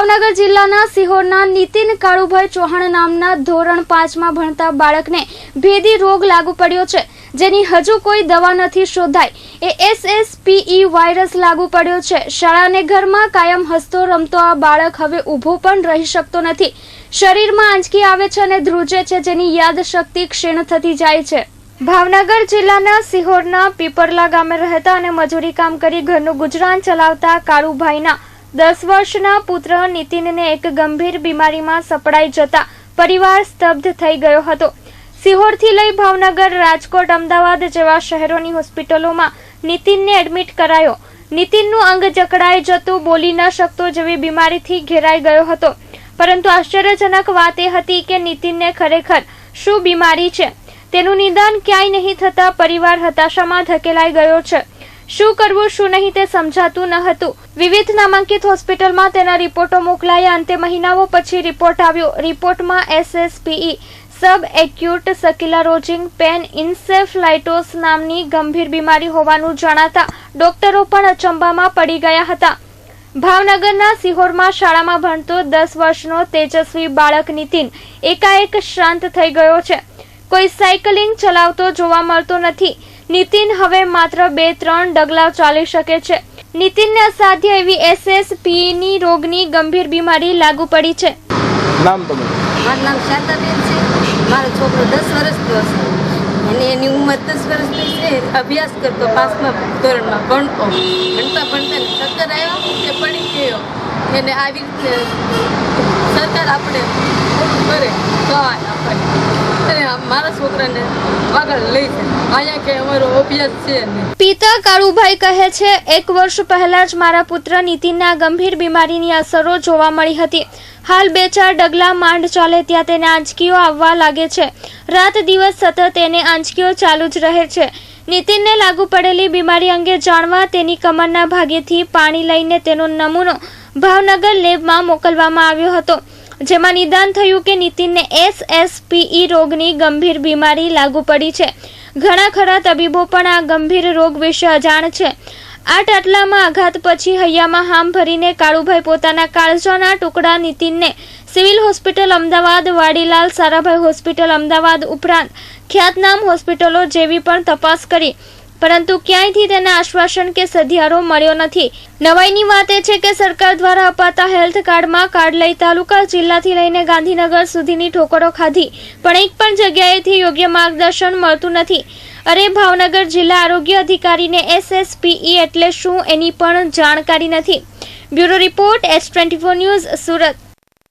ભાવનગર જિલ્લાના સિહોરના નીતિન કાળુભાઈ ચૌહાણ નામના ધોરણ 5માં ભણતા બાળકને ભેદી રોગ લાગુ પડ્યો છે, જેની હજુ કોઈ દવા નથી શોધાઈ। SSPE વાયરસ લાગુ પડ્યો છે। શાળાને ઘરમાં કાયમ હસતો રમતો આ બાળક હવે ઊભો પણ રહી શકતો નથી। શરીરમાં આંચકી આવે છે અને ધ્રુજે છે, જેની યાદશક્તિ ક્ષીણ થતી જાય છે। ભાવનગર જિલ્લાના સિહોરના પીપરલા ગામે રહેતા અને મજૂરી કામ કરી ઘરનું ગુજરાન ચલાવતા કાળુભાઈના 10 વર્ષના પુત્ર નીતિનને એક ગંભીર બીમારીમાં સપડાઈ જતા પરિવાર સ્તબ્ધ થઈ ગયો હતો। સિહોરથી લઈ ભાવનગર, રાજકોટ, અમદાવાદ જેવા શહેરોની હોસ્પિટલોમાં નીતિનને એડમિટ કરાયો। નીતિનનું અંગ જકડાઈ જતું, બોલી ન શકતો જેવી બીમારીથી ઘેરાઈ ગયો હતો। પરંતુ આશ્ચર્યજનક વાત એ હતી કે નીતિનને ખરેખર શું બીમારી છે તેનું નિદાન ક્યાંય નહીં થતા પરિવાર હતાશામાં ધકેલાઈ ગયો છે। શું કરવું શું નહીં તે સમજાતું ન હતું। વિવિધ નામાંકિત હોસ્પિટલમાં તેના રિપોર્ટો મોકલાયા। અંતે મહિનાઓ પછી રિપોર્ટ આવ્યો। રિપોર્ટમાં SSPE સબ એક્યુટ સ્ક્લેરોઝિંગ પેન ઇન્સેફલાઇટિસ નામની ગંભીર બીમારી હોવાનું જણાતા ડોક્ટરો પણ અચંબામાં પડી ગયા હતા। ભાવનગરના સિહોરમાં શાળામાં ભણતો 10 વર્ષનો તેજસ્વી બાળક નીતિન એકાએક શાંત થઈ ગયો છે। કોઈ સાયકલિંગ ચલાવતો જોવા મળતો નથી। નીતિન હવે માત્ર 2-3 ડગલા ચાલી શકે છે। નીતિનને અસાધ્ય એવી SSPE રોગની ગંભીર બીમારી લાગુ પડી છે। નામ તમારું? મારું નામ શાંતાબેન છે। મારો છોકરો 10 વર્ષનો છે અને એની ઉંમર 10 વર્ષની છે। અભ્યાસ કરતો 5મા ધોરણમાં ભણતા ચક્કર આવ્યો કે પડી ગયો। એને આવી રીતે સરકાર આપણે કરે સહાય આપે અને મારા છોકરાને આગળ લઈ જાય। અહીંયા કે અમારો અભ્યાસ છે। પિતા કાળુભાઈ કહે છે, 1 વર્ષ પહેલા જ મારા પુત્ર નીતિનને આ ગંભીર બીમારીની અસરો જોવા મળી હતી। હાલ 2-4 ડગલા માંડ ચાલે ત્યાં તેને આંચકીઓ આવવા લાગે છે। રાત દિવસ સતત તેને આંચકીઓ ચાલુ જ રહે છે। નીતિનને લાગુ પડેલી બીમારી અંગે જાણવા તેની કમરના ભાગેથી પાણી લઈને તેનો નમૂનો ભાવનગર લેબમાં મોકલવામાં આવ્યો હતો, જેમાં નિદાન થયું કે નીતિનને SSPE રોગની ગંભીર બીમારી લાગુ પડી છે। ઘણા ખરા તબીબો પણ આ ગંભીર રોગ વિશે અજાણ છે। આ આટલામાં આઘાત પછી હૈયામાં હામ ભરીને કાળુભાઈ પોતાના કાળજાના ટુકડા નીતિનને civil hospital Ahmedabad, Vadilal Sarabhai hospital Ahmedabad ઉપરાંત ખ્યાતનામ હોસ્પિટલો જેવી પણ તપાસ કરી, પરંતુ ક્યાંયથી તેને આશ્વાસન કે સધિયારો મળ્યો નથી। નવાઈની વાત એ છે કે સરકાર દ્વારા અપાતા હેલ્થ કાર્ડમાં કાર્ડ લઈ તાલુકા, જિલ્લાથી લઈને ગાંધીનગર સુધીની ઠોકરો ખાધી, પણ એક પણ જગ્યાએથી યોગ્ય માર્ગદર્શન મળતું નથી। અરે ભાવનગર જિલ્લા આરોગ્ય અધિકારીને SSPE એટલે શું એની પણ જાણકારી નથી। Bureau report, H24 news, Surat.